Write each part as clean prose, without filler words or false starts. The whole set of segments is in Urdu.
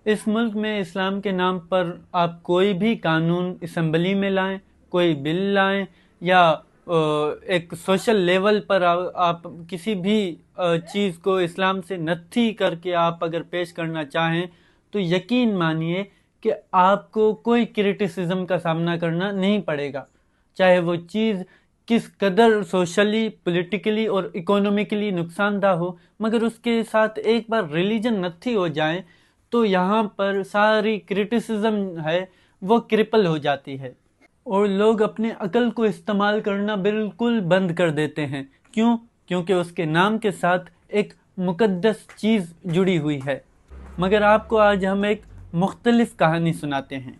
اس ملک میں اسلام کے نام پر آپ کوئی بھی قانون اسمبلی میں لائیں، کوئی بل لائیں، یا ایک سوشل لیول پر آپ کسی بھی چیز کو اسلام سے نتھی کر کے آپ اگر پیش کرنا چاہیں تو یقین مانیے کہ آپ کو کوئی کرٹیسزم کا سامنا کرنا نہیں پڑے گا، چاہے وہ چیز کس قدر سوشلی، پولیٹیکلی اور اکونومکلی نقصان دہ ہو، مگر اس کے ساتھ ایک بار ریلیجن نتھی ہو جائیں تو یہاں پر ساری کرٹیسزم ہے وہ کرپل ہو جاتی ہے، اور لوگ اپنے عقل کو استعمال کرنا بالکل بند کر دیتے ہیں۔ کیوں؟ کیونکہ اس کے نام کے ساتھ ایک مقدس چیز جڑی ہوئی ہے۔ مگر آپ کو آج ہم ایک مختلف کہانی سناتے ہیں۔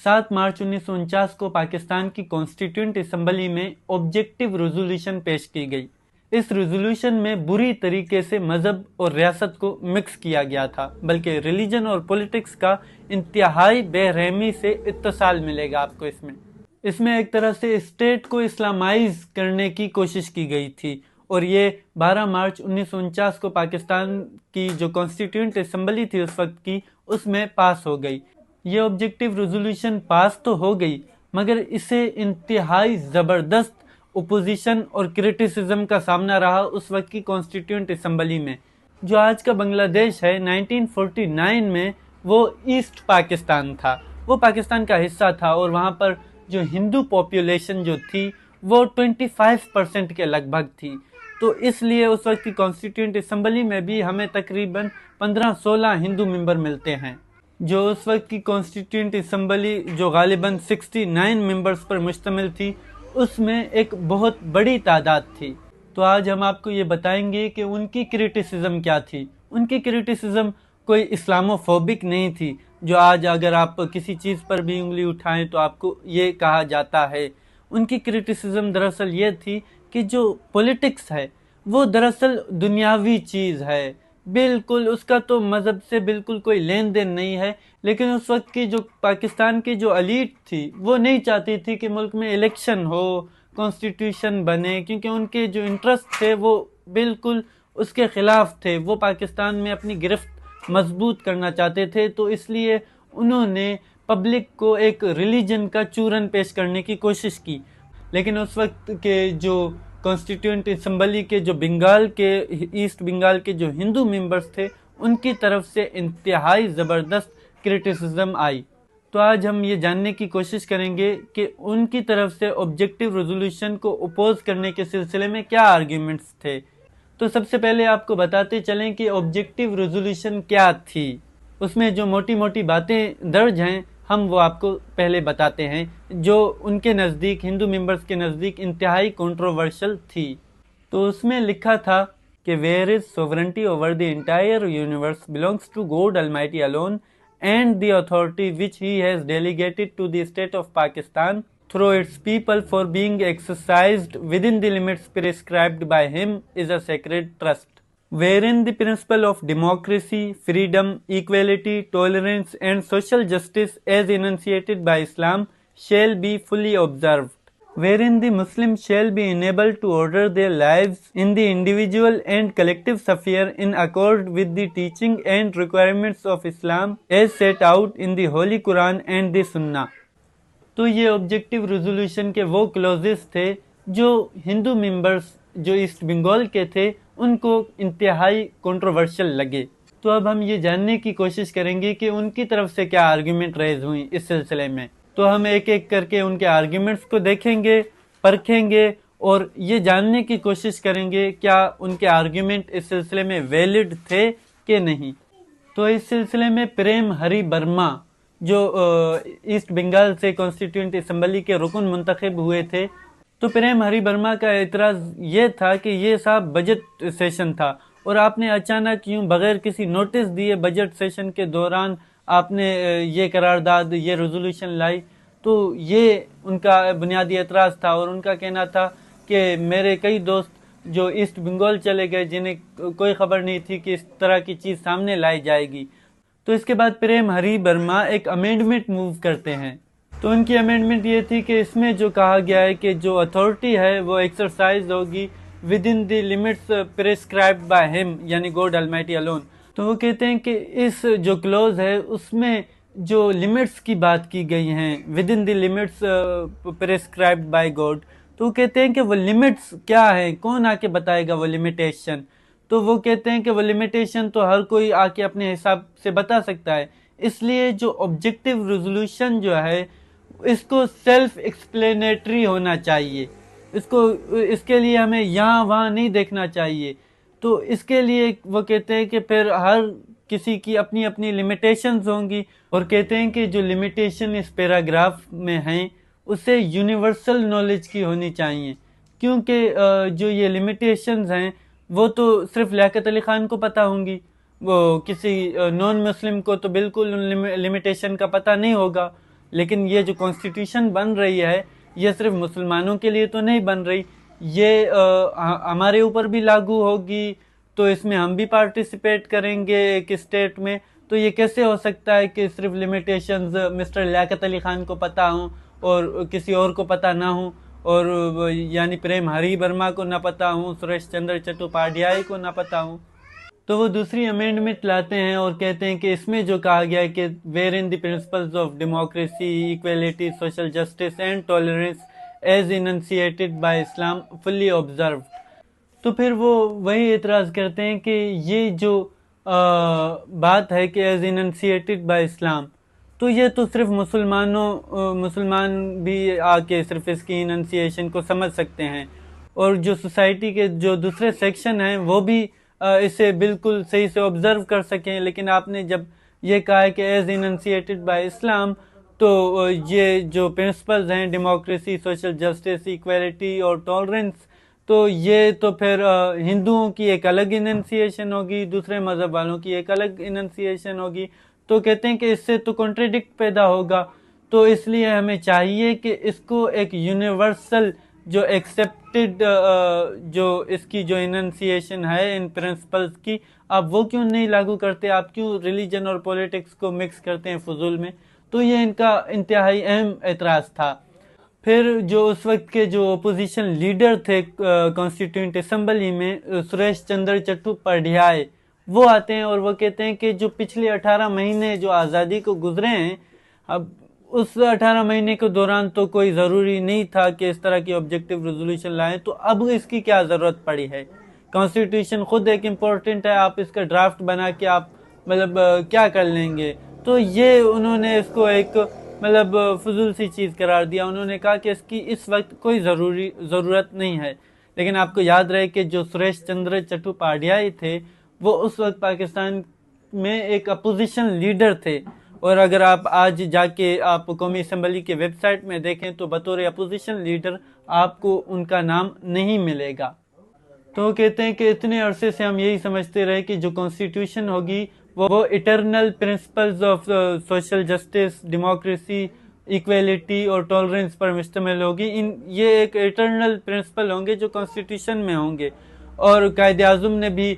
7 مارچ 1949 کو پاکستان کی کانسٹیٹیوئنٹ اسمبلی میں آبجیکٹو ریزولوشن پیش کی گئی۔ اس ریزولوشن میں بری طریقے سے مذہب اور ریاست کو مکس کیا گیا تھا، بلکہ ریلیجن اور پولیٹکس کا انتہائی بے رحمی سے اتصال ملے گا آپ کو اس میں ایک طرح سے اسٹیٹ کو اسلامائز کرنے کی کوشش کی گئی تھی، اور یہ 12 مارچ 1949 کو پاکستان کی جو کانسٹیٹیوئنٹ اسمبلی تھی اس وقت کی، اس میں پاس ہو گئی۔ یہ آبجیکٹو ریزولوشن پاس تو ہو گئی، مگر اسے انتہائی زبردست اپوزیشن اور کرٹیسزم کا سامنا رہا اس وقت کی کانسٹیٹیوئنٹ اسمبلی میں۔ جو آج کا بنگلہ دیش ہے، 1949 میں وہ ایسٹ پاکستان تھا، وہ پاکستان کا حصہ تھا، اور وہاں پر جو ہندو پاپولیشن جو تھی وہ 25% کے لگ بھگ تھی۔ تو اس لیے اس وقت کی کانسٹیٹیوئنٹ اسمبلی میں بھی ہمیں تقریباً 15-16 ہندو ممبر ملتے ہیں۔ جو اس وقت کی کانسٹیٹیوئنٹ اسمبلی جو غالباً 69 ممبرز پر مشتمل تھی، اس میں ایک بہت بڑی تعداد تھی۔ تو آج ہم آپ کو یہ بتائیں گے کہ ان کی کرٹیسزم کیا تھی۔ ان کی کرٹیسزم کوئی اسلامو فوبک نہیں تھی، جو آج اگر آپ کسی چیز پر بھی انگلی اٹھائیں تو آپ کو یہ کہا جاتا ہے۔ ان کی کرٹیسزم دراصل یہ تھی کہ جو پولیٹکس ہے وہ دراصل دنیاوی چیز ہے، بالکل اس کا تو مذہب سے بالکل کوئی لین دین نہیں ہے، لیکن اس وقت کی جو پاکستان کی جو ایلیٹ تھی وہ نہیں چاہتی تھی کہ ملک میں الیکشن ہو، کانسٹیٹیوشن بنے، کیونکہ ان کے جو انٹرسٹ تھے وہ بالکل اس کے خلاف تھے۔ وہ پاکستان میں اپنی گرفت مضبوط کرنا چاہتے تھے، تو اس لیے انہوں نے پبلک کو ایک ریلیجن کا چورن پیش کرنے کی کوشش کی۔ لیکن اس وقت کے جو کانسٹیٹیوئنٹ اسمبلی کے جو بنگال کے ایسٹ بنگال کے جو ہندو ممبرز تھے، ان کی طرف سے انتہائی زبردست کرٹیسزم آئی۔ تو آج ہم یہ جاننے کی کوشش کریں گے کہ ان کی طرف سے آبجیکٹو ریزولوشن کو اپوز کرنے کے سلسلے میں کیا آرگیومنٹس تھے۔ تو سب سے پہلے آپ کو بتاتے چلیں کہ آبجیکٹو ریزولوشن کیا تھی۔ اس میں جو موٹی موٹی باتیں درج ہیں ہم وہ آپ کو پہلے بتاتے ہیں، جو ان کے نزدیک، ہندو ممبرز کے نزدیک انتہائی کنٹروورشل تھی۔ تو اس میں لکھا تھا کہ where is sovereignty over the entire universe belongs to God Almighty alone, and the authority which he has delegated to the state of Pakistan through its people for being exercised within the limits prescribed by him is a sacred trust, wherein the principle of democracy, freedom, equality, tolerance and social justice as enunciated by Islam shall be fully observed, wherein the Muslims shall be enabled to order their lives in the individual and collective sphere in accord with the teaching and requirements of Islam as set out in the Holy Quran and the Sunnah۔ تو یہ آبجیکٹو ریزولوشن کے وہ کلوزز تھے جو ہندو ممبرز جو ایسٹ بنگال کے تھے ان کو انتہائی کنٹروورشل لگے۔ تو اب ہم یہ جاننے کی کوشش کریں گے کہ ان کی طرف سے کیا آرگیومنٹ ریز ہوئی اس سلسلے میں۔ تو ہم ایک ایک کر کے ان کے آرگیومنٹس کو دیکھیں گے، پرکھیں گے، اور یہ جاننے کی کوشش کریں گے کیا ان کے آرگیومنٹ اس سلسلے میں ویلڈ تھے کہ نہیں۔ تو اس سلسلے میں پریم ہری برما جو ایسٹ بنگال سے کانسٹیٹیوئنٹ اسمبلی کے رکن منتخب ہوئے تھے، تو پریم ہری برما کا اعتراض یہ تھا کہ یہ صاحب بجٹ سیشن تھا، اور آپ نے اچانک یوں بغیر کسی نوٹس دیے بجٹ سیشن کے دوران آپ نے یہ قرارداد، یہ ریزولوشن لائی۔ تو یہ ان کا بنیادی اعتراض تھا، اور ان کا کہنا تھا کہ میرے کئی دوست جو ایسٹ بنگال چلے گئے جنہیں کوئی خبر نہیں تھی کہ اس طرح کی چیز سامنے لائی جائے گی۔ تو اس کے بعد پریم ہری برما ایک امینڈمنٹ موو کرتے ہیں۔ تو ان کی امینڈمنٹ یہ تھی کہ اس میں جو کہا گیا ہے کہ جو اتھارٹی ہے وہ ایکسرسائز ہوگی within the limits prescribed by ہم، یعنی گاڈ المائٹی الون۔ تو وہ کہتے ہیں کہ اس جو کلوز ہے اس میں جو لمٹس کی بات کی گئی ہیں with in the limits prescribed by God, تو وہ کہتے ہیں کہ وہ لمٹس کیا ہے، کون آ کے بتائے گا وہ لمیٹیشن؟ تو وہ کہتے ہیں کہ وہ لمیٹیشن تو ہر کوئی آ کے اپنے حساب سے بتا سکتا ہے، اس لیے جو آبجیکٹیو ریزولوشن جو ہے اس کو سیلف ایکسپلینیٹری ہونا چاہیے، اس کے لیے ہمیں یہاں وہاں نہیں دیکھنا چاہیے۔ تو اس کے لیے وہ کہتے ہیں کہ پھر ہر کسی کی اپنی اپنی لمیٹیشنز ہوں گی، اور کہتے ہیں کہ جو لمیٹیشن اس پیراگراف میں ہیں اسے یونیورسل نالج کی ہونی چاہیے، کیونکہ جو یہ لمیٹیشنز ہیں وہ تو صرف لیاقت علی خان کو پتہ ہوں گی، وہ کسی نان مسلم کو تو بالکل ان لمیٹیشن کا پتہ نہیں ہوگا۔ لیکن یہ جو کانسٹیٹیوشن بن رہی ہے یہ صرف مسلمانوں کے لیے تو نہیں بن رہی، یہ ہمارے اوپر بھی لاگو ہوگی، تو اس میں ہم بھی پارٹیسپیٹ کریں گے ایک اسٹیٹ میں۔ تو یہ کیسے ہو سکتا ہے کہ صرف لمیٹیشنز مسٹر لیاقت علی خان کو پتہ ہوں اور کسی اور کو پتہ نہ ہوں، اور یعنی پریم ہری برما کو نہ پتہ ہوں، سریش چندر چٹوپادھیائے کو نہ پتہ ہوں۔ تو وہ دوسری امینڈمنٹ لاتے ہیں اور کہتے ہیں کہ اس میں جو کہا گیا ہے کہ wherein the principles of democracy, equality, social justice and tolerance as enunciated by Islam fully observed, تو پھر وہ وہی اعتراض کرتے ہیں کہ یہ جو بات ہے کہ ایز اننسیٹڈ بائی اسلام، تو یہ تو صرف مسلمان بھی آ کے صرف اس کی اننسیشن کو سمجھ سکتے ہیں، اور جو سوسائٹی کے جو دوسرے سیکشن ہیں وہ بھی اسے بالکل صحیح سے آبزرو کر سکیں۔ لیکن آپ نے جب یہ کہا ہے کہ ایز اننسیٹڈ بائی اسلام، تو یہ جو پرنسپلز ہیں ڈیموکریسی، سوشل جسٹس، ایکویلٹی اور ٹالرنس، تو یہ تو پھر ہندوؤں کی ایک الگ اننسیشن ہوگی، دوسرے مذہب والوں کی ایک الگ اننسیشن ہوگی، تو کہتے ہیں کہ اس سے تو کنٹریڈکٹ پیدا ہوگا۔ تو اس لیے ہمیں چاہیے کہ اس کو ایک یونیورسل جو ایکسیپٹڈ جو اس کی جو اننسیشن ہے ان پرنسپلز کی، آپ وہ کیوں نہیں لاگو کرتے؟ آپ کیوں ریلیجن اور پولیٹکس کو مکس کرتے ہیں فضول میں؟ تو یہ ان کا انتہائی اہم اعتراض تھا۔ پھر جو اس وقت کے جو اپوزیشن لیڈر تھے کانسٹیٹیوئنٹ اسمبلی میں، سریش چندر چٹوپادھیائے، وہ آتے ہیں اور وہ کہتے ہیں کہ جو پچھلے 18 مہینے جو آزادی کو گزرے ہیں، اب اس 18 مہینے کے دوران تو کوئی ضروری نہیں تھا کہ اس طرح کی آبجیکٹیو ریزولوشن لائیں، تو اب اس کی کیا ضرورت پڑی ہے؟ کانسٹیٹیوشن خود ایک امپورٹنٹ ہے، آپ اس کا ڈرافٹ بنا کے آپ مطلب کیا کر لیں گے؟ تو یہ انہوں نے اس کو ایک مطلب فضول سی چیز قرار دیا۔ انہوں نے کہا کہ اس کی اس وقت کوئی ضرورت نہیں ہے۔ لیکن آپ کو یاد رہے کہ جو سریش چندر چٹوپادھیائے تھے وہ اس وقت پاکستان میں ایک اپوزیشن لیڈر تھے، اور اگر آپ آج جا کے آپ قومی اسمبلی کے ویب سائٹ میں دیکھیں تو بطور اپوزیشن لیڈر آپ کو ان کا نام نہیں ملے گا۔ تو وہ کہتے ہیں کہ اتنے عرصے سے ہم یہی سمجھتے رہے کہ جو کانسٹیٹیوشن ہوگی وہ eternal principles of social justice, democracy, equality اور ٹالرنس پر مشتمل ہوگی۔ یہ ایک اٹرنل پرنسپل ہوں گے جو کانسٹیٹیوشن میں ہوں گے، اور قائد اعظم نے بھی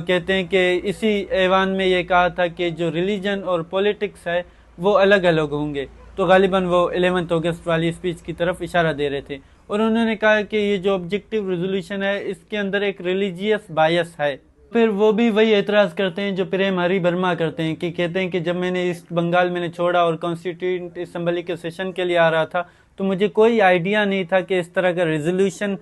کہتے ہیں کہ اسی ایوان میں یہ کہا تھا کہ جو ریلیجن اور پولیٹکس ہے وہ الگ الگ ہوں گے، تو غالباً وہ 11 اگست والی اسپیچ کی طرف اشارہ دے رہے تھے۔ اور انہوں نے کہا کہ یہ جو آبجیکٹیو ریزولوشن ہے اس کے اندر ایک ریلیجیس بائس ہے۔ پھر وہ بھی وہی اعتراض کرتے ہیں جو پریم ہری برما کرتے ہیں، کہ کہتے ہیں کہ جب میں نے ایسٹ بنگال میں نے چھوڑا اور کانسٹیٹیوئنٹ اسمبلی کے سیشن کے لیے آ رہا تھا تو مجھے کوئی آئیڈیا نہیں تھا کہ اس طرح کا ریزولوشن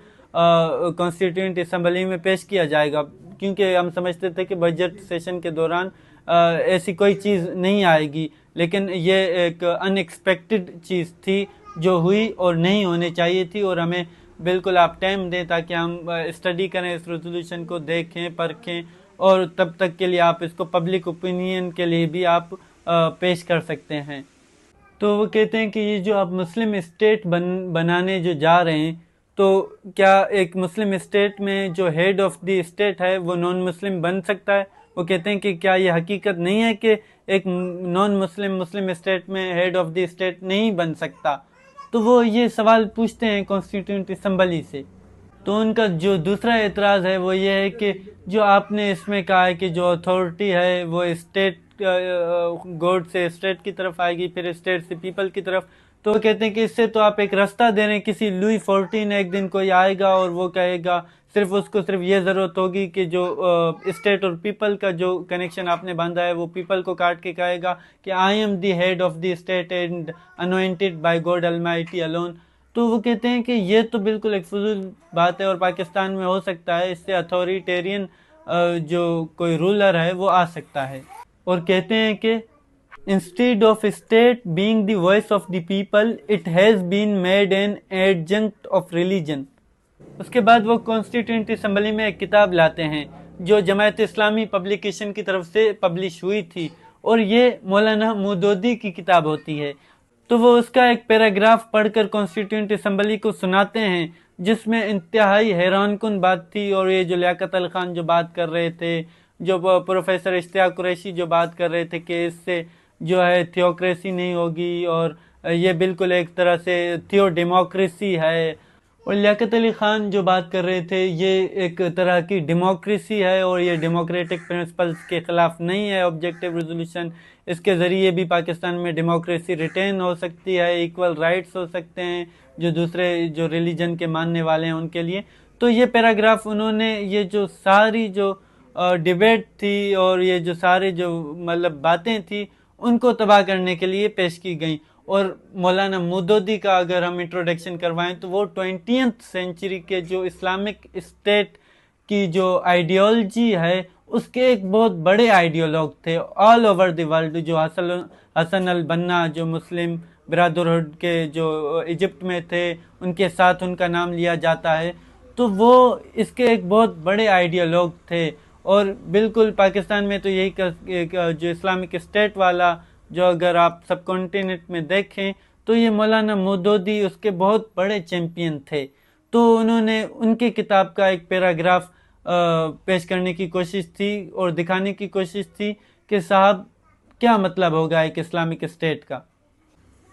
کانسٹیٹیوئنٹ اسمبلی میں پیش کیا جائے گا، کیونکہ ہم سمجھتے تھے کہ بجٹ سیشن کے دوران ایسی کوئی چیز نہیں آئے گی، لیکن یہ ایک ان ایکسپیکٹڈ چیز تھی جو ہوئی اور نہیں ہونے چاہیے تھی، اور ہمیں بالکل آپ ٹائم دیں تاکہ ہم اسٹڈی کریں اس ریزولوشن کو، دیکھیں پرکھیں، اور تب تک کے لیے آپ اس کو پبلک اوپینین کے لیے بھی آپ پیش کر سکتے ہیں۔ تو وہ کہتے ہیں کہ یہ جو آپ مسلم اسٹیٹ بنانے جو جا رہے ہیں، تو کیا ایک مسلم اسٹیٹ میں جو ہیڈ آف دی اسٹیٹ ہے وہ نان مسلم بن سکتا ہے؟ وہ کہتے ہیں کہ کیا یہ حقیقت نہیں ہے کہ ایک نان مسلم اسٹیٹ میں ہیڈ آف دی اسٹیٹ نہیں بن سکتا؟ تو وہ یہ سوال پوچھتے ہیں کانسٹیٹیوئنٹ اسمبلی سے۔ تو ان کا جو دوسرا اعتراض ہے وہ یہ ہے کہ جو آپ نے اس میں کہا ہے کہ جو اتھارٹی ہے وہ اسٹیٹ گوڈ سے اسٹیٹ کی طرف آئے گی، پھر اسٹیٹ سے پیپل کی طرف، تو وہ کہتے ہیں کہ اس سے تو آپ ایک راستہ دے رہے ہیں. کسی لوئی 14 ایک دن کوئی آئے گا اور وہ کہے گا صرف اس کو صرف یہ ضرورت ہوگی کہ جو اسٹیٹ اور پیپل کا جو کنیکشن آپ نے باندھا ہے وہ پیپل کو کاٹ کے کہے گا کہ I am the head of the state and anointed by God almighty alone. تو وہ کہتے ہیں کہ یہ تو بالکل ایک فضول بات ہے اور پاکستان میں ہو سکتا ہے، اس سے اتھارٹیرین جو کوئی رولر ہے وہ آ سکتا ہے. اور کہتے ہیں کہ instead of state being the voice of the people, it has been made an adjunct of religion. اس کے بعد وہ کانسٹیٹیوئنٹ اسمبلی میں ایک کتاب لاتے ہیں جو جماعت اسلامی پبلیکیشن کی طرف سے پبلش ہوئی تھی، اور یہ مولانا مودودی کی کتاب ہوتی ہے. تو وہ اس کا ایک پیراگراف پڑھ کر کانسٹیٹیوئنٹ اسمبلی کو سناتے ہیں، جس میں انتہائی حیران کن بات تھی. اور یہ جو لیاقت علی خان جو بات کر رہے تھے، جو پروفیسر اشتیاق قریشی جو بات کر رہے تھے کہ اس سے جو ہے تھیوکریسی نہیں ہوگی اور یہ بالکل ایک طرح سے تھیو ڈیموکریسی ہے، اور لیاقت علی خان جو بات کر رہے تھے یہ ایک طرح کی ڈیموکریسی ہے اور یہ ڈیموکریٹک پرنسپلز کے خلاف نہیں ہے. آبجیکٹیو ریزولوشن، اس کے ذریعے بھی پاکستان میں ڈیموکریسی ریٹین ہو سکتی ہے، ایکول رائٹس ہو سکتے ہیں جو دوسرے جو ریلیجن کے ماننے والے ہیں ان کے لیے. تو یہ پیراگراف انہوں نے یہ جو ساری جو ڈیبیٹ تھی اور یہ جو سارے جو مطلب باتیں تھیں ان کو تباہ کرنے کے لیے پیش کی گئیں. اور مولانا مودودی کا اگر ہم انٹروڈکشن کروائیں تو وہ 20th سینچری کے جو اسلامک اسٹیٹ کی جو آئیڈیالوجی ہے اس کے ایک بہت بڑے آئیڈیالوگ تھے آل اوور دی ورلڈ. جو حسن البنا جو مسلم برادرہڈ کے جو ایجپٹ میں تھے ان کے ساتھ ان کا نام لیا جاتا ہے، تو وہ اس کے ایک بہت بڑے آئیڈیالوگ تھے. اور بالکل پاکستان میں تو یہی جو اسلامک اسٹیٹ والا جو اگر آپ سب کانٹیننٹ میں دیکھیں تو یہ مولانا مودودی اس کے بہت بڑے چیمپئن تھے. تو انہوں نے ان کی کتاب کا ایک پیراگراف پیش کرنے کی کوشش تھی اور دکھانے کی کوشش تھی کہ صاحب کیا مطلب ہوگا ایک اسلامک اسٹیٹ کا.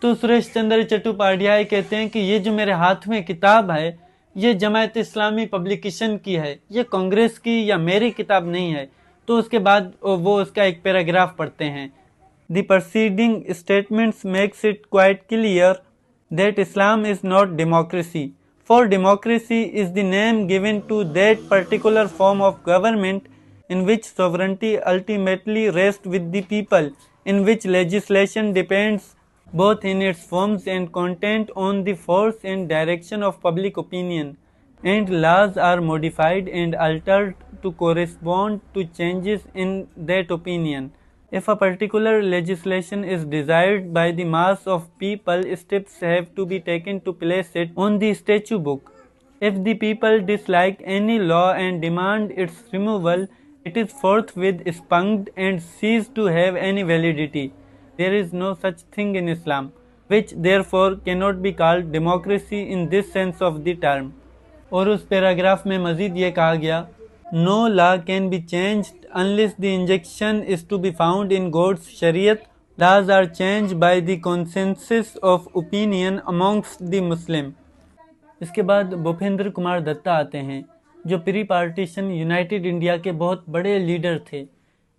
تو سریش چندر چٹوپاڈھیائے کہتے ہیں کہ یہ جو میرے ہاتھ میں کتاب ہے یہ جماعت اسلامی پبلیکیشن کی ہے، یہ کانگریس کی یا میری کتاب نہیں ہے. تو اس کے بعد وہ اس کا ایک پیراگراف پڑھتے ہیں. The preceding statements makes it quite clear that Islam is not democracy, for democracy is the name given to that particular form of government in which sovereignty ultimately rests with the people, in which legislation depends both in its forms and content on the force and direction of public opinion, and laws are modified and altered to correspond to changes in that opinion. If a particular legislation is desired by the mass of people, steps have to be taken to place it on the statute book. If the people dislike any law and demand its removal, it is forthwith expunged and ceases to have any validity. There is no such thing in Islam, which therefore cannot be called democracy in this sense of the term. اور اس پیراگراف میں مزید یہ کہا گیا، No law can be changed unless the injunction is to be found in God's Shariat. Laws are changed by the consensus of opinion amongst the Muslim. اس کے بعد بھوپیندر کمار دتا آتے ہیں جو پری پارٹیشن یونائٹڈ انڈیا کے بہت بڑے لیڈر تھے.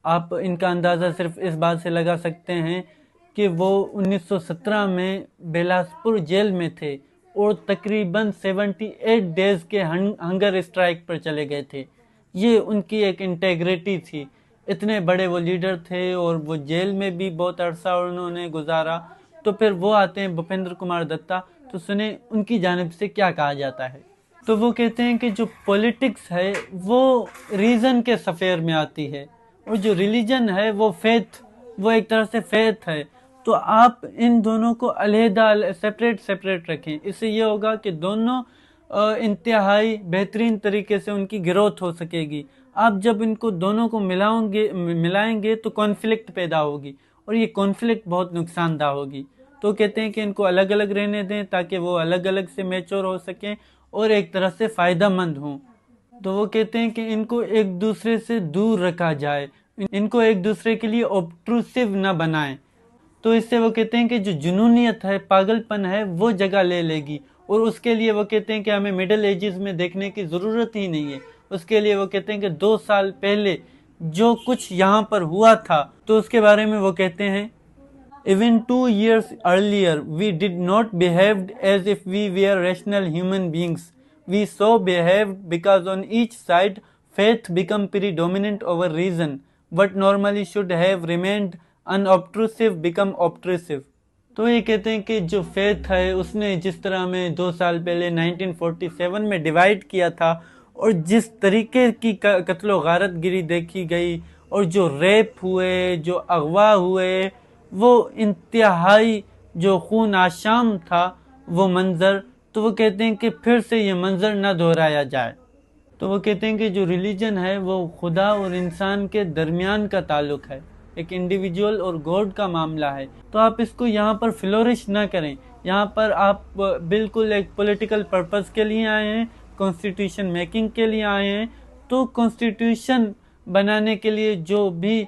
آپ ان کا اندازہ صرف اس بات سے لگا سکتے ہیں کہ وہ 1917 میں بیلاسپور جیل میں تھے اور تقریباً 78 ڈیز کے ہنگر اسٹرائک پر چلے گئے تھے. یہ ان کی ایک انٹیگریٹی تھی. اتنے بڑے وہ لیڈر تھے اور وہ جیل میں بھی بہت عرصہ انہوں نے گزارا. تو پھر وہ آتے ہیں بھوپیندر کمار دتا، تو سنیں ان کی جانب سے کیا کہا جاتا ہے. تو وہ کہتے ہیں کہ جو پولیٹکس ہے وہ ریزن کے سفیر میں آتی ہے اور جو ریلیجن ہے وہ فیتھ، وہ ایک طرح سے فیتھ ہے. تو آپ ان دونوں کو علیحدہ سیپریٹ رکھیں. اس سے یہ ہوگا کہ دونوں انتہائی بہترین طریقے سے ان کی گروتھ ہو سکے گی. آپ جب ان کو دونوں کو ملائیں گے تو کانفلکٹ پیدا ہوگی اور یہ کانفلکٹ بہت نقصان دہ ہوگی. تو کہتے ہیں کہ ان کو الگ الگ رہنے دیں تاکہ وہ الگ الگ سے میچور ہو سکیں اور ایک طرح سے فائدہ مند ہوں. تو وہ کہتے ہیں کہ ان کو ایک دوسرے سے دور رکھا جائے، ان کو ایک دوسرے کے لیے اوبٹروسیو نہ بنائیں. تو اس سے وہ کہتے ہیں کہ جو جنونیت ہے، پاگل پن ہے، وہ جگہ لے لے گی. اور اس کے لیے وہ کہتے ہیں کہ ہمیں مڈل ایجز میں دیکھنے کی ضرورت ہی نہیں ہے. اس کے لیے وہ کہتے ہیں کہ 2 سال پہلے جو کچھ یہاں پر ہوا تھا تو اس کے بارے میں وہ کہتے ہیں Even 2 years earlier, we did not behaved as if we were rational human beings. We so behaved because on each side faith became predominant over reason. What normally should have remained unobtrusive become obtrusive. تو یہ کہتے ہیں کہ جو فیتھ ہے اس نے جس طرح ہمیں 2 سال پہلے 1947 میں ڈیوائیڈ کیا تھا، اور جس طریقے کی قتل و غارت گری دیکھی گئی، اور جو ریپ ہوئے، جو اغوا ہوئے، وہ انتہائی جو خون آشام تھا وہ منظر، تو وہ کہتے ہیں کہ پھر سے یہ منظر نہ دہرایا جائے. تو وہ کہتے ہیں کہ جو ریلیجن ہے وہ خدا اور انسان کے درمیان کا تعلق ہے، ایک انڈیویجول اور گاڈ کا معاملہ ہے. تو آپ اس کو یہاں پر فلورش نہ کریں. یہاں پر آپ بالکل ایک پولیٹیکل پرپس کے لیے آئے ہیں، کانسٹیٹیوشن میکنگ کے لیے آئے ہیں. تو کانسٹیٹیوشن بنانے کے لیے جو بھی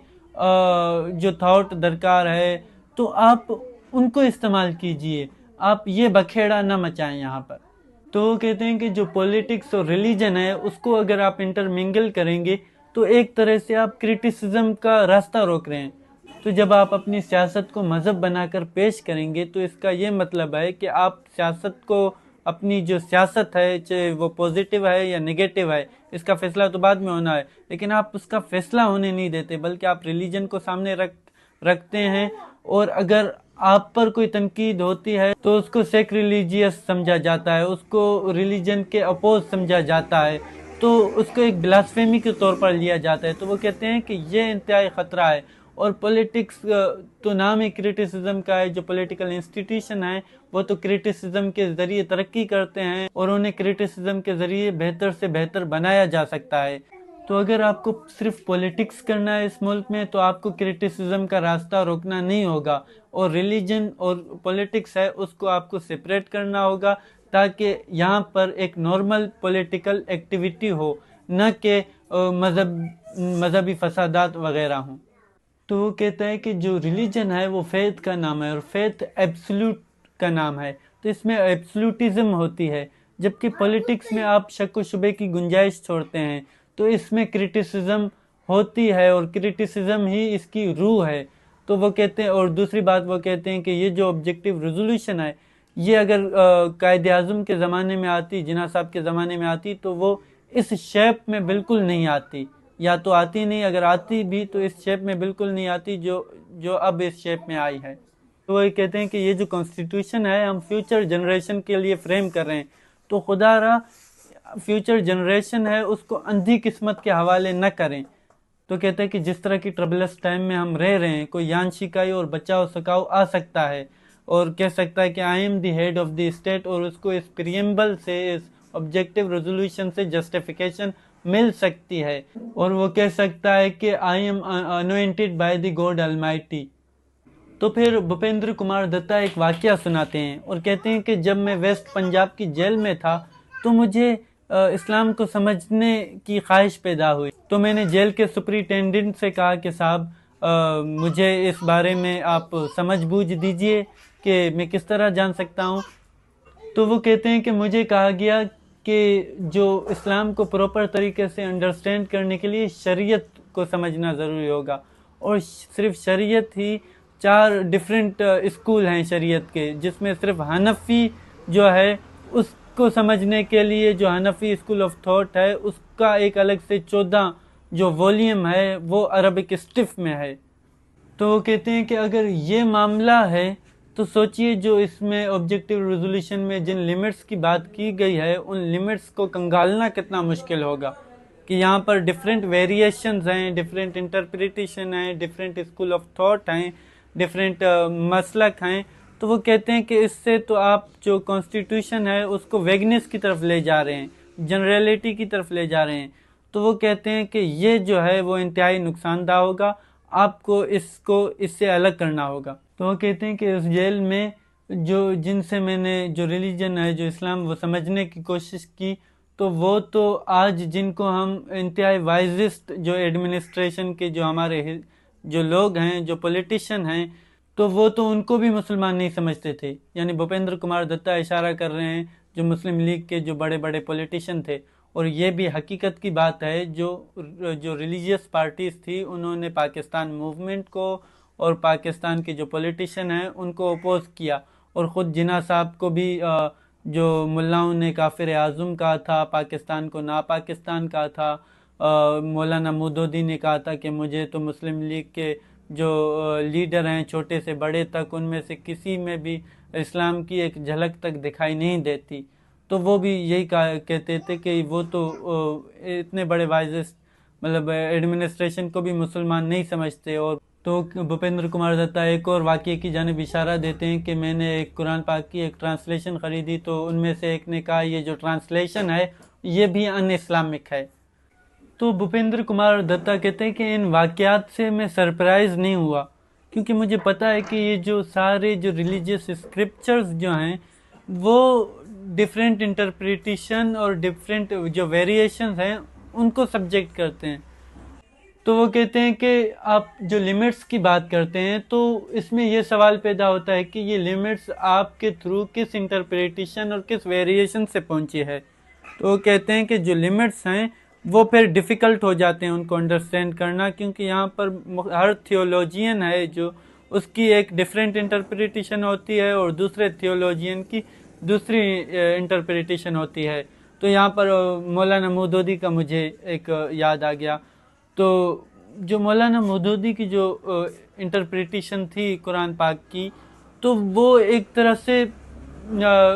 جو تھاٹ درکار ہے تو آپ ان کو استعمال کیجئے. آپ یہ بکھیڑا نہ مچائیں یہاں پر. تو وہ کہتے ہیں کہ جو پولیٹکس اور ریلیجن ہے اس کو اگر آپ انٹرمنگل کریں گے تو ایک طرح سے آپ کرٹیسزم کا راستہ روک رہے ہیں. تو جب آپ اپنی سیاست کو مذہب بنا کر پیش کریں گے تو اس کا یہ مطلب ہے کہ آپ سیاست کو، اپنی جو سیاست ہے چاہے وہ پوزیٹیو ہے یا نگیٹو ہے، اس کا فیصلہ تو بعد میں ہونا ہے، لیکن آپ اس کا فیصلہ ہونے نہیں دیتے، بلکہ آپ ریلیجن کو سامنے رکھتے ہیں. اور اگر آپ پر کوئی تنقید ہوتی ہے تو اس کو سیکریلیجیس سمجھا جاتا ہے، اس کو ریلیجن کے اپوز سمجھا جاتا ہے، تو اس کو ایک بلاسفیمی کے طور پر لیا جاتا ہے. تو وہ کہتے ہیں کہ یہ انتہائی خطرہ ہے. اور پولیٹکس تو نام ہی کرٹیسزم کا ہے. جو پولیٹیکل انسٹیٹیوشن ہیں وہ تو کرٹیسزم کے ذریعے ترقی کرتے ہیں، اور انہیں کرٹیسزم کے ذریعے بہتر سے بہتر بنایا جا سکتا ہے. تو اگر آپ کو صرف پولیٹکس کرنا ہے اس ملک میں تو آپ کو کرٹیسزم کا راستہ روکنا نہیں ہوگا، اور ریلیجن اور پولیٹکس ہے اس کو آپ کو سپریٹ کرنا ہوگا، تاکہ یہاں پر ایک نارمل پولیٹیکل ایکٹیویٹی ہو، نہ کہ مذہبی فسادات وغیرہ ہوں. تو وہ کہتا ہے کہ جو ریلیجن ہے وہ فیتھ کا نام ہے، اور فیتھ ایبسولوٹ کا نام ہے. تو اس میں ایبسولوٹزم ہوتی ہے، جبکہ پولیٹکس میں آپ شک و شبے کی گنجائش چھوڑتے ہیں. تو اس میں کرٹیسزم ہوتی ہے، اور کرٹیسزم ہی اس کی روح ہے. تو وہ کہتے ہیں، اور دوسری بات وہ کہتے ہیں کہ یہ جو آبجیکٹیو ریزولوشن ہے یہ اگر قائد اعظم کے زمانے میں آتی، جناح صاحب کے زمانے میں آتی، تو وہ اس شیپ میں بالکل نہیں آتی، یا تو آتی نہیں، اگر آتی بھی تو اس شیپ میں بالکل نہیں آتی جو اب اس شیپ میں آئی ہے. تو وہ کہتے ہیں کہ یہ جو کانسٹیٹیوشن ہے ہم فیوچر جنریشن کے لیے فریم کر رہے ہیں. تو خدا را فیوچر جنریشن ہے اس کو اندھی قسمت کے حوالے نہ کریں. تو کہتے ہیں کہ جس طرح کی ٹربلس ٹائم میں ہم رہ رہے ہیں، کوئی یان شکائی اور بچاؤ سکاؤ آ سکتا ہے اور کہہ سکتا ہے کہ I am the head of the state, اور اس کو اس پریمبل سے، اس آبجیکٹیو ریزولوشن سے جسٹیفیکیشن مل سکتی ہے، اور وہ کہہ سکتا ہے کہ I am anointed by the God almighty. تو پھر بھوپیندر کمار دتا ایک واقعہ سناتے ہیں اور کہتے ہیں کہ جب میں ویسٹ پنجاب کی جیل میں تھا تو مجھے اسلام کو سمجھنے کی خواہش پیدا ہوئی. تو میں نے جیل کے سپرنٹینڈنٹ سے کہا کہ صاحب مجھے اس بارے میں آپ سمجھ بوجھ دیجئے کہ میں کس طرح جان سکتا ہوں. تو وہ کہتے ہیں کہ مجھے کہا گیا کہ جو اسلام کو پراپر طریقے سے انڈرسٹینڈ کرنے کے لیے شریعت کو سمجھنا ضروری ہوگا، اور صرف شریعت ہی 4 ڈیفرنٹ اسکول ہیں شریعت کے، جس میں صرف حنفی جو ہے اس کو سمجھنے کے لیے، جو حنفی اسکول آف تھاٹ ہے اس کا ایک الگ سے 14 جو ولیوم ہے وہ عربک اسٹف میں ہے. تو وہ کہتے ہیں کہ اگر یہ معاملہ ہے تو سوچئے جو اس میں آبجیکٹیو ریزولوشن میں جن لیمٹس کی بات کی گئی ہے ان لیمٹس کو کنگالنا کتنا مشکل ہوگا، کہ یہاں پر ڈیفرنٹ ویریشنز ہیں، ڈیفرنٹ انٹرپریٹیشن ہیں، ڈیفرنٹ اسکول آف تھاٹ ہیں، ڈیفرنٹ مسلک ہیں. تو وہ کہتے ہیں کہ اس سے تو آپ جو کانسٹیٹیوشن ہے اس کو ویگنس کی طرف لے جا رہے ہیں، جنریلٹی کی طرف لے جا رہے ہیں. تو وہ کہتے ہیں کہ یہ جو ہے وہ انتہائی نقصان دہ ہوگا، آپ کو اس سے الگ کرنا ہوگا. تو وہ کہتے ہیں کہ اس جیل میں جن سے میں نے جو ریلیجن ہے، جو اسلام، وہ سمجھنے کی کوشش کی، تو وہ تو آج جن کو ہم انتہائی وائزسٹ جو ایڈمنسٹریشن کے جو ہمارے جو لوگ ہیں، جو پولیٹیشین ہیں، تو وہ تو ان کو بھی مسلمان نہیں سمجھتے تھے. یعنی بھوپیندر کمار دتا اشارہ کر رہے ہیں جو مسلم لیگ کے جو بڑے بڑے پولیٹیشین تھے. اور یہ بھی حقیقت کی بات ہے، جو ریلیجیس پارٹیز تھی انہوں نے پاکستان موومنٹ کو اور پاکستان کے جو پولیٹیشین ہیں ان کو اپوز کیا، اور خود جناح صاحب کو بھی جو ملاؤں نے کافر اعظم کہا تھا، پاکستان کو نا پاکستان کہا تھا، مولانا مودودی نے کہا تھا کہ مجھے تو مسلم لیگ کے جو لیڈر ہیں چھوٹے سے بڑے تک، ان میں سے کسی میں بھی اسلام کی ایک جھلک تک دکھائی نہیں دیتی، تو وہ بھی یہی کہتے تھے کہ وہ تو اتنے بڑے وائزسٹ مطلب ایڈمنسٹریشن کو بھی مسلمان نہیں سمجھتے۔ اور تو بھوپیندر کمار دتا ایک اور واقعے کی جانب اشارہ دیتے ہیں کہ میں نے ایک قرآن پاک کی ایک ٹرانسلیشن خریدی، تو ان میں سے ایک نے کہا یہ جو ٹرانسلیشن ہے یہ بھی ان اسلامک ہے۔ تو بھوپیندر کمار دتا کہتے ہیں کہ ان واقعات سے میں سرپرائز نہیں ہوا، کیونکہ مجھے پتا ہے کہ یہ جو سارے جو ریلیجیس اسکرپچرز جو ہیں وہ ڈیفرنٹ انٹرپریٹیشن اور ڈیفرنٹ جو ویریشنز ہیں ان کو سبجیکٹ کرتے ہیں۔ تو وہ کہتے ہیں کہ آپ جو لمٹس کی بات کرتے ہیں تو اس میں یہ سوال پیدا ہوتا ہے کہ یہ لمٹس آپ کے تھرو کس انٹرپریٹیشن اور کس ویریشن سے پہنچی ہے۔ تو وہ کہتے ہیں کہ جو لمٹس ہیں وہ پھر ڈیفیکلٹ ہو جاتے ہیں ان کو انڈرسٹینڈ کرنا، کیونکہ یہاں پر ہر تھیولوجین ہے جو اس کی ایک ڈیفرنٹ انٹرپریٹیشن ہوتی ہے اور دوسرے تھیولوجین کی دوسری انٹرپریٹیشن ہوتی ہے۔ تو یہاں پر مولانا مودودی کا مجھے ایک یاد آ گیا۔ تو جو مولانا مودودی کی جو انٹرپریٹیشن تھی قرآن پاک کی، تو وہ ایک طرح سے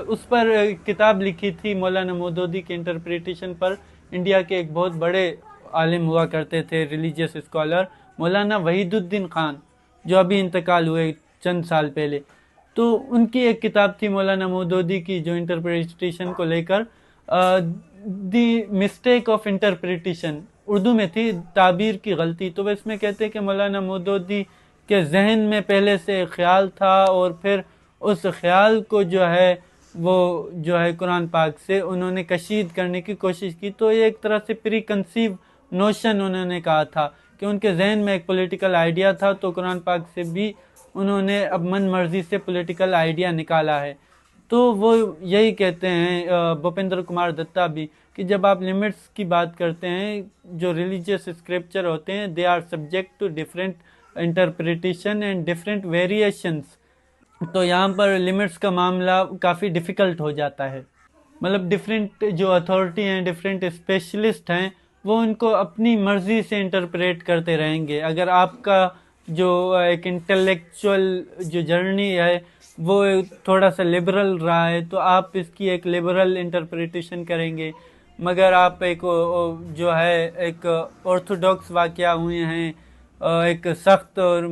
اس پر کتاب لکھی تھی مولانا مودودی کی انٹرپریٹیشن پر انڈیا کے ایک بہت بڑے عالم ہوا کرتے تھے، ریلیجیس اسکالر، مولانا وحید الدین خان، جو ابھی انتقال ہوئے چند سال پہلے۔ تو ان کی ایک کتاب تھی مولانا مودودی کی جو انٹرپریٹیشن کو لے کر دی مسٹیک آف انٹرپریٹیشن، اردو میں تھی تعبیر کی غلطی۔ تو وہ اس میں کہتے ہیں کہ مولانا مودودی کے ذہن میں پہلے سے ایک خیال تھا اور پھر اس خیال کو جو ہے وہ جو ہے قرآن پاک سے انہوں نے کشید کرنے کی کوشش کی۔ تو یہ ایک طرح سے پری کنسیو نوشن انہوں نے کہا تھا کہ ان کے ذہن میں ایک پولیٹیکل آئیڈیا تھا، تو قرآن پاک سے بھی انہوں نے اب من مرضی سے پولیٹیکل آئیڈیا نکالا ہے۔ تو وہ یہی کہتے ہیں بھوپیندر کمار دتا بھی کہ جب آپ لمٹس کی بات کرتے ہیں، جو ریلیجیس اسکرپچر ہوتے ہیں they are subject to different interpretation and different variations, تو یہاں پر لمٹس کا معاملہ کافی ڈیفیکلٹ ہو جاتا ہے۔ مطلب ڈیفرنٹ جو اتھارٹی ہیں، ڈیفرنٹ اسپیشلسٹ ہیں، وہ ان کو اپنی مرضی سے انٹرپریٹ کرتے رہیں گے۔ اگر آپ کا جو ایک انٹلیکچول جو جرنی ہے وہ تھوڑا سا لبرل رہا ہے تو آپ اس کی ایک لبرل انٹرپریٹیشن کریں گے، مگر آپ ایک جو ہے ایک آرتھوڈاکس واقعہ ہوئے ہیں، ایک سخت اور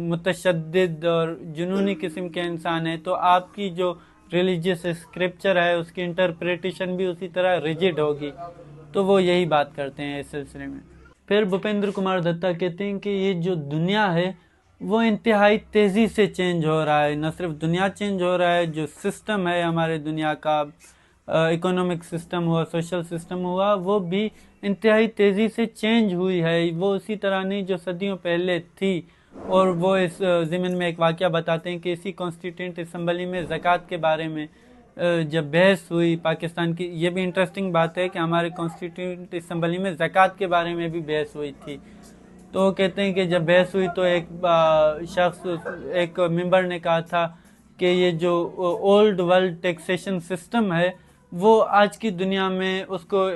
متشدد اور جنونی قسم کے انسان ہیں، تو آپ کی جو ریلیجیس اسکرپچر ہے اس کی انٹرپریٹیشن بھی اسی طرح ریجڈ ہوگی۔ تو وہ یہی بات کرتے ہیں اس سلسلے میں۔ پھر بھوپیندر کمار دتا کہتے ہیں کہ یہ جو دنیا ہے وہ انتہائی تیزی سے چینج ہو رہا ہے، نہ صرف دنیا چینج ہو رہا ہے، جو سسٹم ہے ہمارے دنیا کا، اکنامک سسٹم ہوا، سوشل سسٹم ہوا، وہ بھی انتہائی تیزی سے چینج ہوئی ہے، وہ اسی طرح نہیں جو صدیوں پہلے تھی۔ اور وہ اس ضمن میں ایک واقعہ بتاتے ہیں کہ اسی کانسٹیٹیوئنٹ اسمبلی میں زکوٰۃ کے بارے میں جب بحث ہوئی پاکستان کی، یہ بھی انٹرسٹنگ بات ہے کہ ہمارے کانسٹیٹیوئنٹ اسمبلی میں زکوٰۃ کے بارے میں بھی بحث ہوئی تھی۔ تو وہ کہتے ہیں کہ جب بحث ہوئی تو ایک شخص، ایک ممبر نے کہا تھا کہ یہ جو اولڈ ورلڈ ٹیکسیشن سسٹم ہے وہ آج کی دنیا میں اس کو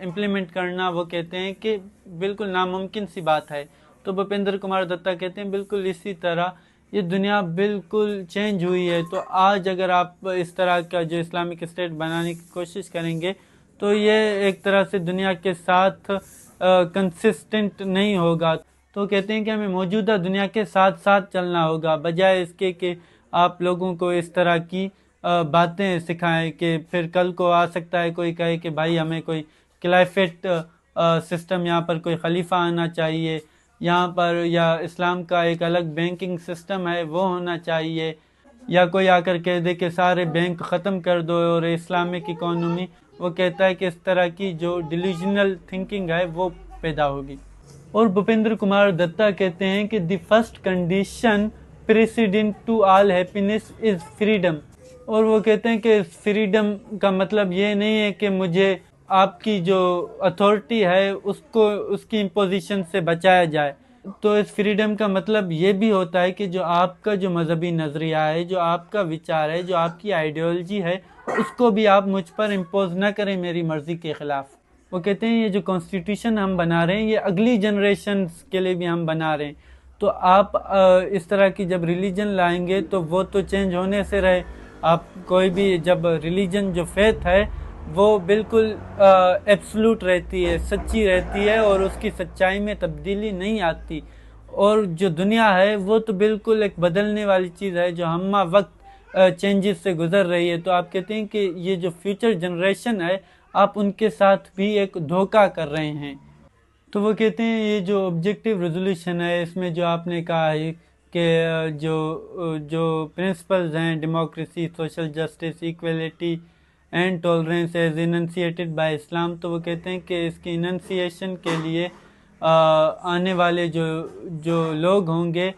امپلیمنٹ کرنا، وہ کہتے ہیں کہ بالکل ناممکن سی بات ہے۔ تو بھوپیندر کمار دتا کہتے ہیں بالکل اسی طرح یہ دنیا بالکل چینج ہوئی ہے۔ تو آج اگر آپ اس طرح کا جو اسلامک اسٹیٹ بنانے کی کوشش کریں گے تو یہ ایک طرح سے دنیا کے ساتھ کنسسٹنٹ نہیں ہوگا۔ تو کہتے ہیں کہ ہمیں موجودہ دنیا کے ساتھ ساتھ چلنا ہوگا، بجائے اس کے کہ آپ لوگوں کو اس طرح کی باتیں سکھائیں کہ پھر کل کو آ سکتا ہے کوئی کہے کہ بھائی ہمیں کوئی کلائفیٹ سسٹم، یہاں پر کوئی خلیفہ آنا چاہیے، یہاں پر یا اسلام کا ایک الگ بینکنگ سسٹم ہے وہ ہونا چاہیے، یا کوئی آ کر کہہ دے کہ سارے بینک ختم کر دو اور اسلامک اکانومی۔ وہ کہتا ہے کہ اس طرح کی جو ڈیلیوژنل تھنکنگ ہے وہ پیدا ہوگی۔ اور بھوپیندر کمار دتا کہتے ہیں کہ the first condition precedent to all happiness is freedom. اور وہ کہتے ہیں کہ فریڈم کا مطلب یہ نہیں ہے کہ مجھے آپ کی جو اتھارٹی ہے اس کو اس کی امپوزیشن سے بچایا جائے، تو اس فریڈم کا مطلب یہ بھی ہوتا ہے کہ جو آپ کا جو مذہبی نظریہ ہے، جو آپ کا وچار ہے، جو آپ کی آئیڈیالوجی ہے، اس کو بھی آپ مجھ پر امپوز نہ کریں میری مرضی کے خلاف۔ وہ کہتے ہیں یہ جو کانسٹیٹیوشن ہم بنا رہے ہیں یہ اگلی جنریشنز کے لیے بھی ہم بنا رہے ہیں، تو آپ اس طرح کی جب ریلیجن لائیں گے تو وہ تو چینج ہونے سے رہے۔ آپ کوئی بھی جب ریلیجن جو فیتھ ہے وہ بالکل ایبسلوٹ رہتی ہے، سچی رہتی ہے، اور اس کی سچائی میں تبدیلی نہیں آتی، اور جو دنیا ہے وہ تو بالکل ایک بدلنے والی چیز ہے جو ہمہ وقت چینجز سے گزر رہی ہے۔ تو آپ کہتے ہیں کہ یہ جو فیوچر جنریشن ہے آپ ان کے ساتھ بھی ایک دھوکہ کر رہے ہیں۔ تو وہ کہتے ہیں یہ جو آبجیکٹیو ریزولوشن ہے اس میں جو آپ نے کہا ہے کہ جو پرنسپلز ہیں democracy, social justice, equality and tolerance as enunciated by Islam, تو وہ کہتے ہیں کہ اس کی اننسیشن کے لیے آنے والے جو لوگ ہوں گے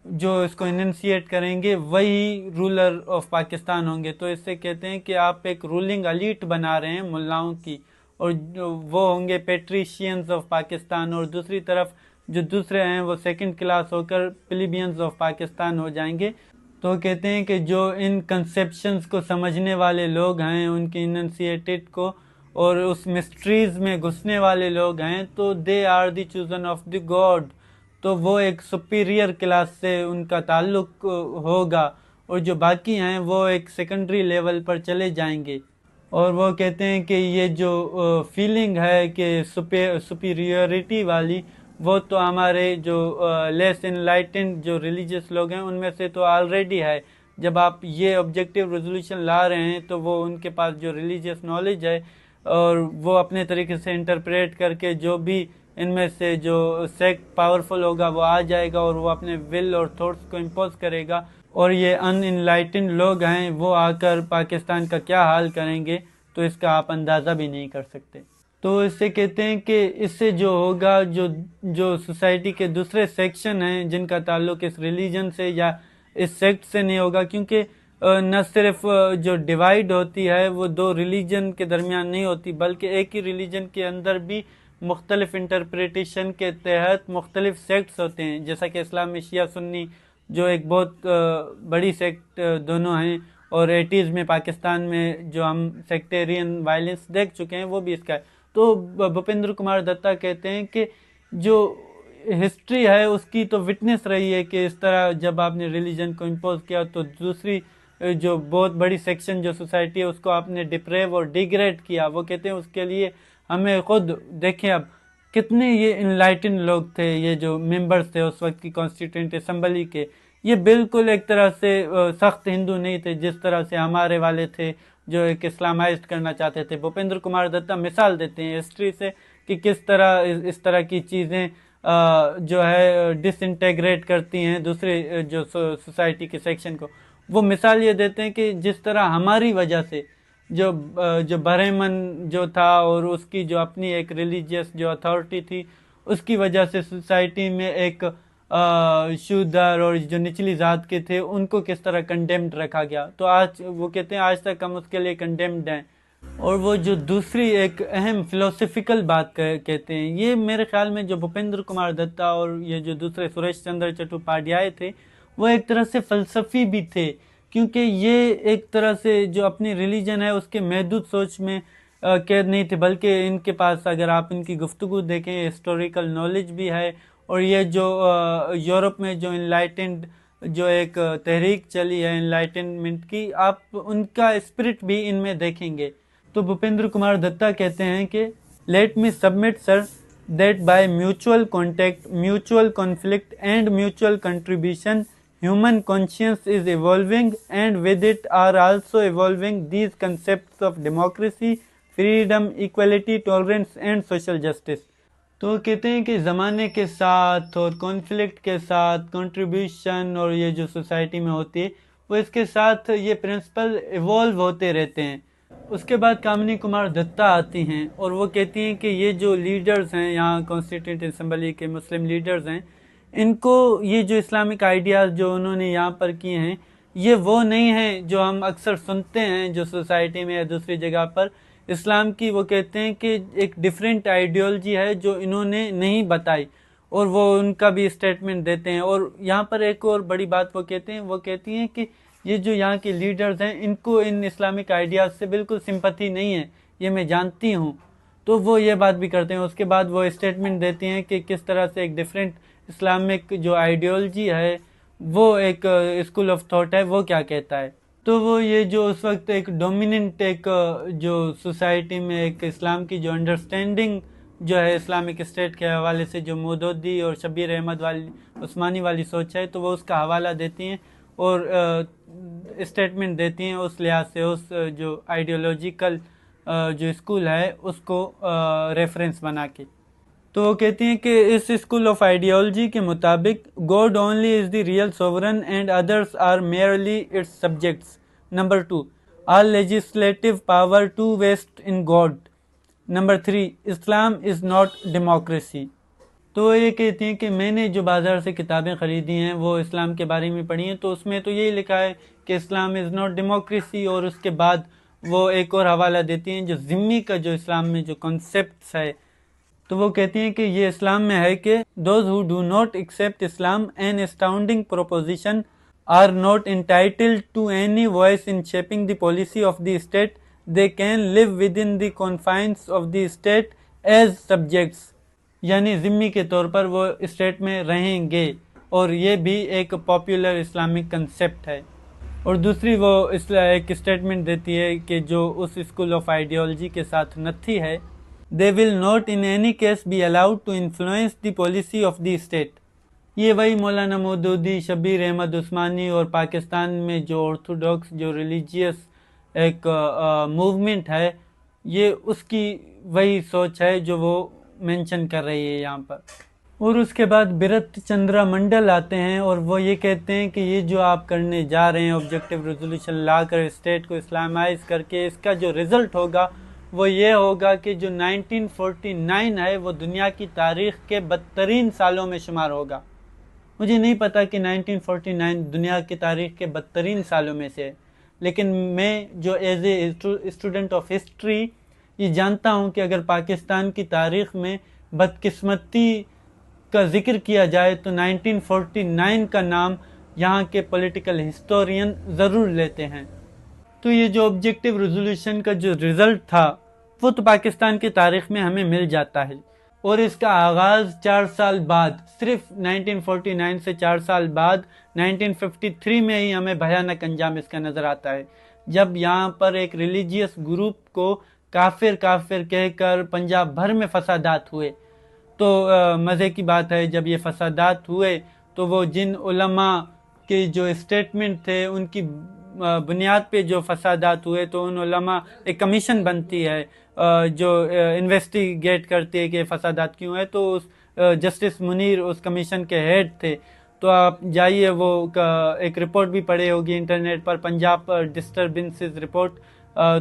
جو اس کو اننسیٹ کریں گے وہی رولر آف پاکستان ہوں گے۔ تو اس سے کہتے ہیں کہ آپ ایک رولنگ الیٹ بنا رہے ہیں ملاؤں کی، اور وہ ہوں گے پیٹریشینز آف پاکستان، اور دوسری طرف جو دوسرے ہیں وہ سیکنڈ کلاس ہو کر پلیبینز آف پاکستان ہو جائیں گے۔ تو کہتے ہیں کہ جو ان کنسیپشنز کو سمجھنے والے لوگ ہیں، ان کی اننسیٹڈ کو اور اس مسٹریز میں گھسنے والے لوگ ہیں، تو they are the chosen of the God, تو وہ ایک سپیریئر کلاس سے ان کا تعلق ہوگا، اور جو باقی ہیں وہ ایک سیکنڈری لیول پر چلے جائیں گے۔ اور وہ کہتے ہیں کہ یہ جو فیلنگ ہے کہ سپیریورٹی والی، وہ تو ہمارے جو لیس انلائٹنڈ جو ریلیجیس لوگ ہیں ان میں سے تو آلریڈی ہے۔ جب آپ یہ آبجیکٹیو ریزولوشن لا رہے ہیں تو وہ ان کے پاس جو ریلیجیس نالج ہے اور وہ اپنے طریقے سے انٹرپریٹ کر کے جو بھی ان میں سے جو سیکٹ پاورفل ہوگا وہ آ جائے گا اور وہ اپنے ول اور تھاٹس کو امپوز کرے گا، اور یہ ان انلائٹنڈ لوگ ہیں وہ آ کر پاکستان کا کیا حال کریں گے تو اس کا آپ اندازہ بھی نہیں کر سکتے۔ تو اس سے کہتے ہیں کہ اس سے جو ہوگا جو سوسائٹی کے دوسرے سیکشن ہیں جن کا تعلق اس ریلیجن سے یا اس سیکٹ سے نہیں ہوگا، کیونکہ نہ صرف جو ڈیوائیڈ ہوتی ہے وہ دو ریلیجن کے درمیان نہیں ہوتی، بلکہ ایک ہی ریلیجن کے اندر بھی مختلف انٹرپریٹیشن کے تحت مختلف سیکٹس ہوتے ہیں، جیسا کہ اسلام میں شیعہ سنی جو ایک بہت بڑی سیکٹ دونوں ہیں، اور 80s میں پاکستان میں جو ہم سیکٹیرین وائلنس دیکھ چکے ہیں وہ بھی اس کا ہے۔ تو بھوپندر کمار دتا کہتے ہیں کہ جو ہسٹری ہے اس کی تو وٹنس رہی ہے کہ اس طرح جب آپ نے ریلیجن کو امپوز کیا تو دوسری جو بہت بڑی سیکشن جو سوسائٹی ہے اس کو آپ نے ڈپریو اور ڈیگریڈ کیا۔ وہ کہتے ہیں اس کے لیے ہمیں خود دیکھیں اب کتنے یہ انلائٹن لوگ تھے، یہ جو ممبرز تھے اس وقت کی کانسٹیٹیوئنٹ اسمبلی کے، یہ بالکل ایک طرح سے سخت ہندو نہیں تھے جس طرح سے ہمارے والے تھے جو ایک اسلامائزڈ کرنا چاہتے تھے۔ بھوپندر کمار دتا مثال دیتے ہیں ہسٹری سے کہ کس طرح اس طرح کی چیزیں جو ہے ڈس انٹیگریٹ کرتی ہیں دوسرے جو سوسائٹی کے سیکشن کو۔ وہ مثال یہ دیتے ہیں کہ جس طرح ہماری وجہ سے جو برہمن جو تھا اور اس کی جو اپنی ایک ریلیجیس جو اتھارٹی تھی اس کی وجہ سے سوسائٹی میں ایک شودر اور جو نچلی ذات کے تھے ان کو کس طرح کنڈیمڈ رکھا گیا، تو آج وہ کہتے ہیں آج تک ہم اس کے لیے کنڈیمڈ ہیں۔ اور وہ جو دوسری ایک اہم فلسفیکل بات کہتے ہیں، یہ میرے خیال میں جو بھوپندر کمار دتا اور یہ جو دوسرے سریش چندر چٹوپادھیائے تھے وہ ایک طرح سے فلسفی بھی تھے، کیونکہ یہ ایک طرح سے جو اپنی ریلیجن ہے اس کے محدود سوچ میں قید نہیں تھے، بلکہ ان کے پاس اگر آپ ان کی گفتگو دیکھیں ہسٹوریکل نالج بھی ہے، اور یہ جو یورپ میں جو انلائٹنڈ جو ایک تحریک چلی ہے انلائٹنمنٹ کی، آپ ان کا اسپرٹ بھی ان میں دیکھیں گے۔ تو بھوپندر کمار دتا کہتے ہیں کہ let me submit sir that by mutual contact, mutual conflict and mutual contribution human conscience is evolving, and with it are also evolving these concepts of democracy, freedom, equality, tolerance and social justice۔ تو کہتے ہیں کہ زمانے کے ساتھ اور کانفلکٹ کے ساتھ کنٹریبیوشن اور یہ جو سوسائٹی میں ہوتی ہے وہ اس کے ساتھ یہ پرنسپل ایوالو ہوتے رہتے ہیں۔ اس کے بعد کامنی کمار دتا آتی ہیں اور وہ کہتی ہیں کہ یہ جو لیڈرز ہیں یہاں کانسٹیٹیوئنٹ اسمبلی کے مسلم لیڈرز ہیں، ان کو یہ جو اسلامک آئیڈیاز جو انہوں نے یہاں پر کیے ہیں یہ وہ نہیں ہیں جو ہم اکثر سنتے ہیں جو سوسائٹی میں یا دوسری جگہ پر اسلام کی۔ وہ کہتے ہیں کہ ایک ڈیفرنٹ آئیڈیالوجی ہے جو انہوں نے نہیں بتائی، اور وہ ان کا بھی اسٹیٹمنٹ دیتے ہیں. اور یہاں پر ایک اور بڑی بات وہ کہتی ہیں کہ یہ جو یہاں کے لیڈرز ہیں ان کو ان اسلامک آئیڈیاز سے بالکل سمپتھی نہیں ہے، یہ میں جانتی ہوں. تو وہ یہ بات بھی کرتے ہیں. اس کے بعد وہ اسٹیٹمنٹ دیتی ہیں کہ کس طرح سے ایک ڈیفرنٹ اسلامک جو آئیڈیالوجی ہے، وہ ایک اسکول آف تھاٹ ہے، وہ کیا کہتا ہے. تو وہ یہ جو اس وقت ایک ڈومیننٹ ایک جو سوسائٹی میں ایک اسلام کی جو انڈرسٹینڈنگ جو ہے اسلامک اسٹیٹ کے حوالے سے جو مودودی اور شبیر احمد والی عثمانی والی سوچ ہے، تو وہ اس کا حوالہ دیتی ہیں اور اسٹیٹمنٹ دیتی ہیں اس لحاظ سے، اس جو آئیڈیالوجیکل جو اسکول ہے اس کو ریفرنس بنا کے. تو وہ کہتی ہیں کہ اس اسکول آف آئیڈیالوجی کے مطابق God only is the real sovereign and others are merely its subjects. Number 2 all legislative power to vest in God. Number 3 Islam is not democracy. تو وہ یہ کہتی ہیں کہ میں نے جو بازار سے کتابیں خریدی ہیں وہ اسلام کے بارے میں پڑھی ہیں، تو اس میں تو یہی لکھا ہے کہ اسلام از ناٹ ڈیموکریسی. اور اس کے بعد وہ ایک اور حوالہ دیتی ہیں جو ذمی کا جو اسلام میں جو کنسیپٹس ہے، تو وہ کہتی ہیں کہ یہ اسلام میں ہے کہ those who do not accept Islam an astounding proposition are not entitled to any voice in shaping the policy of the state. They can live within the confines of the state as subjects. یعنی ذمی کے طور پر وہ اسٹیٹ میں رہیں گے، اور یہ بھی ایک پاپولر اسلامک کنسیپٹ ہے. اور دوسری وہ ایک اسٹیٹمنٹ دیتی ہے کہ جو اس اسکول آف آئیڈیالوجی کے ساتھ نتھی ہے، they will not in any case be allowed to influence the policy of the state. یہ وہی مولانا مودودی، شبیر احمد عثمانی اور پاکستان میں جو آرتھوڈاکس جو ریلیجیس ایک موومنٹ ہے، یہ اس کی وہی سوچ ہے جو وہ مینشن کر رہی ہے یہاں پر. اور اس کے بعد برت چندرا منڈل آتے ہیں اور وہ یہ کہتے ہیں کہ یہ جو آپ کرنے جا رہے ہیں آبجیکٹیو ریزولوشن لا کر اسٹیٹ کو اسلامائز کر کے، اس کا جو رزلٹ ہوگا وہ یہ ہوگا کہ جو 1949 ہے وہ دنیا کی تاریخ کے بدترین سالوں میں شمار ہوگا. مجھے نہیں پتا کہ 1949 دنیا کی تاریخ کے بدترین سالوں میں سے ہے، لیکن میں جو as a student of history یہ جانتا ہوں کہ اگر پاکستان کی تاریخ میں بدقسمتی کا ذکر کیا جائے تو 1949 کا نام یہاں کے پولیٹیکل ہسٹورین ضرور لیتے ہیں. تو یہ جو آبجیکٹیو ریزولوشن کا جو رزلٹ تھا وہ تو پاکستان کی تاریخ میں ہمیں مل جاتا ہے، اور اس کا آغاز 4 سال بعد، صرف 1949 سے 4 سال بعد 1953 میں ہی ہمیں بھیانک انجام اس کا نظر آتا ہے، جب یہاں پر ایک ریلیجیس گروپ کو کافر کہہ کر پنجاب بھر میں فسادات ہوئے. تو مزے کی بات ہے، جب یہ فسادات ہوئے تو وہ جن علماء کے جو اسٹیٹمنٹ تھے ان کی بنیاد پہ جو فسادات ہوئے، تو ان علماء ایک کمیشن بنتی ہے جو انویسٹیگیٹ کرتی ہے کہ فسادات کیوں ہے. تو جسٹس منیر اس کمیشن کے ہیڈ تھے. تو آپ جائیے، وہ ایک رپورٹ بھی پڑھے ہوگی انٹرنیٹ پر، پنجاب ڈسٹربنسز رپورٹ،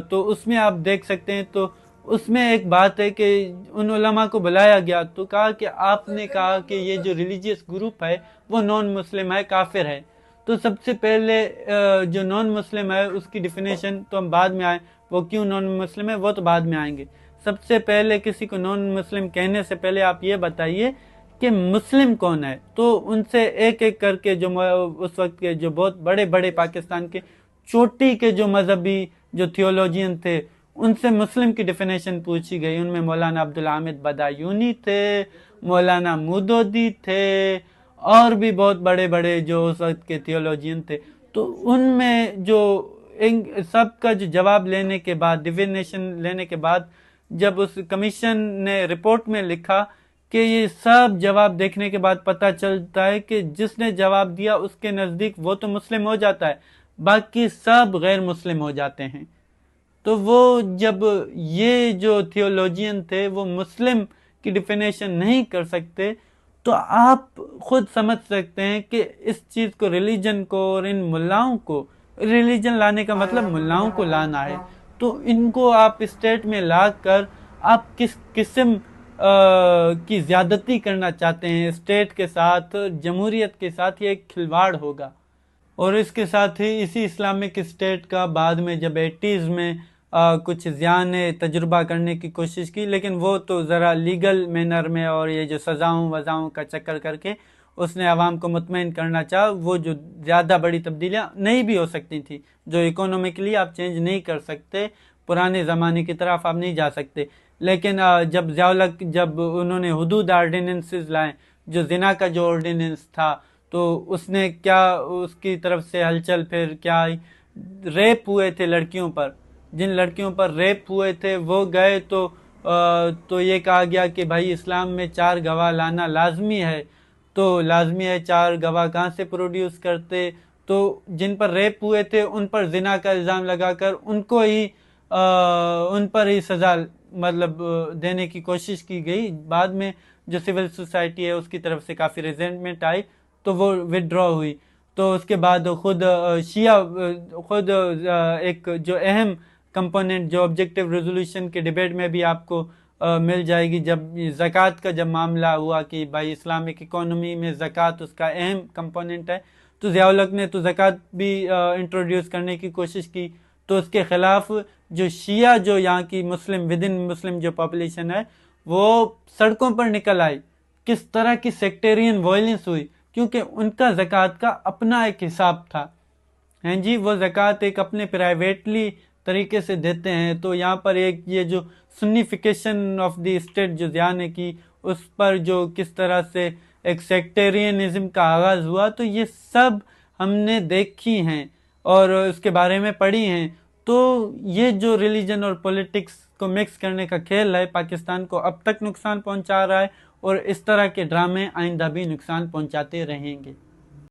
تو اس میں آپ دیکھ سکتے ہیں. تو اس میں ایک بات ہے کہ ان علماء کو بلایا گیا تو کہا کہ آپ نے کہا کہ یہ جو ریلیجیس گروپ ہے وہ نان مسلم ہے، کافر ہے. تو سب سے پہلے جو نان مسلم ہے اس کی ڈیفینیشن تو ہم بعد میں آئیں، وہ کیوں نان مسلم ہے وہ تو بعد میں آئیں گے. سب سے پہلے کسی کو نان مسلم کہنے سے پہلے آپ یہ بتائیے کہ مسلم کون ہے. تو ان سے ایک ایک کر کے جو اس وقت کے جو بہت بڑے بڑے پاکستان کے چوٹی کے جو مذہبی جو تھیولوجین تھے ان سے مسلم کی ڈیفینیشن پوچھی گئی. ان میں مولانا عبدالحامد بدایونی تھے، مولانا مودودی تھے، اور بھی بہت بڑے بڑے جو اس وقت کے تھیولوجین تھے. تو ان میں جو سب کا جو جواب لینے کے بعد، ڈیفینیشن لینے کے بعد، جب اس کمیشن نے رپورٹ میں لکھا کہ یہ سب جواب دیکھنے کے بعد پتہ چلتا ہے کہ جس نے جواب دیا اس کے نزدیک وہ تو مسلم ہو جاتا ہے، باقی سب غیر مسلم ہو جاتے ہیں. تو وہ جب یہ جو تھیولوجین تھے وہ مسلم کی ڈیفینیشن نہیں کر سکتے، تو آپ خود سمجھ سکتے ہیں کہ اس چیز کو، ریلیجن کو، اور ان ملاؤں کو، ریلیجن لانے کا مطلب ملاؤں کو لانا ہے، تو ان کو آپ اسٹیٹ میں لا کر آپ کس قسم کی زیادتی کرنا چاہتے ہیں اسٹیٹ کے ساتھ، جمہوریت کے ساتھ. یہ ایک کھلواڑ ہوگا. اور اس کے ساتھ ہی اسی اسلامک اسٹیٹ کا بعد میں جب 80s میں کچھ زیان تجربہ کرنے کی کوشش کی، لیکن وہ تو ذرا لیگل مینر میں اور یہ جو سزاؤں وزاؤں کا چکر کر کے اس نے عوام کو مطمئن کرنا چاہا، وہ جو زیادہ بڑی تبدیلیاں نہیں بھی ہو سکتی تھیں، جو اکونومکلی آپ چینج نہیں کر سکتے، پرانے زمانے کی طرف آپ نہیں جا سکتے۔ لیکن جب ضیاء الحق جب انہوں نے حدود آرڈیننسز لائیں، جو زنا کا جو آرڈیننس تھا، تو اس نے کیا، اس کی طرف سے ہلچل پھر کیا آئی، ریپ ہوئے تھے لڑکیوں پر، جن لڑکیوں پر ریپ ہوئے تھے وہ گئے تو یہ کہا گیا کہ بھائی اسلام میں 4 گواہ لانا لازمی ہے، تو لازمی ہے 4 گواہ کہاں سے پروڈیوس کرتے، تو جن پر ریپ ہوئے تھے ان پر زنا کا الزام لگا کر ان پر ہی سزا مطلب دینے کی کوشش کی گئی۔ بعد میں جو سول سوسائٹی ہے اس کی طرف سے کافی ریزنٹمنٹ آئی تو وہ وڈرا ہوئی۔ تو اس کے بعد خود شیعہ خود ایک جو اہم کمپوننٹ جو آبجیکٹیو ریزولوشن کے ڈیبیٹ میں بھی آپ کو مل جائے گی، جب زکوٰۃ کا جب معاملہ ہوا کہ بھائی اسلامک اکانومی میں زکوٰۃ اس کا اہم کمپوننٹ ہے، تو ضیاء الحق نے تو زکوٰۃ بھی انٹروڈیوس کرنے کی کوشش کی، تو اس کے خلاف جو شیعہ جو یہاں کی مسلم ودن مسلم جو پاپولیشن ہے وہ سڑکوں پر نکل آئی۔ کس طرح کی سیکٹیرین وائلنس ہوئی، کیونکہ ان کا زکوٰۃ کا اپنا ایک حساب تھا، ہیں جی، وہ زکوٰۃ ایک اپنے پرائیویٹلی طریقے سے دیتے ہیں۔ تو یہاں پر ایک یہ جو سنیفیکیشن آف دی اسٹیٹ جو ضیاء نے کی، اس پر جو کس طرح سے ایک سیکٹیرینزم کا آغاز ہوا، تو یہ سب ہم نے دیکھی ہیں اور اس کے بارے میں پڑھی ہیں۔ تو یہ جو ریلیجن اور پولیٹکس کو مکس کرنے کا کھیل ہے، پاکستان کو اب تک نقصان پہنچا رہا ہے اور اس طرح کے ڈرامے آئندہ بھی نقصان پہنچاتے رہیں گے۔